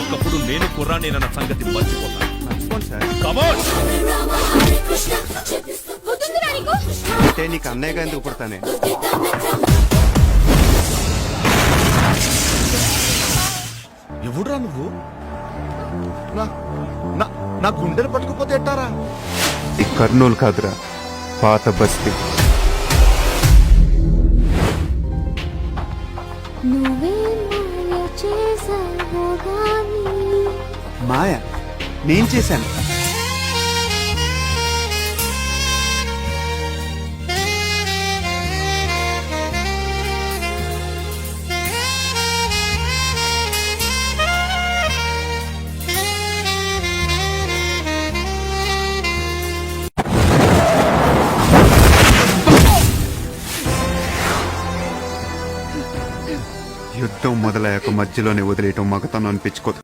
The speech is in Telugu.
ఒకప్పుడు నేను కుర్రానేనన్న సంగతి మర్చిపోతాను. మర్చిపోండి సార్. కమాన్. వద్దుందిరా నీకు? అంటే నీకు అన్నయ్యగా ఎందుకు పుడతానే? ఎవడురా నువ్వు? నా గుండెలు పట్టుకుపోతే ఎట్టారా? ఈ కర్నూలు కాదురా, పాత బస్తీ. నువ్వే మాయ చేసావో గానీ మాయ నేను చేశాను. యుద్ధం మొదలయ్యాక మధ్యలోనే వదిలేయటం మగతనం అనిపించుకోదు.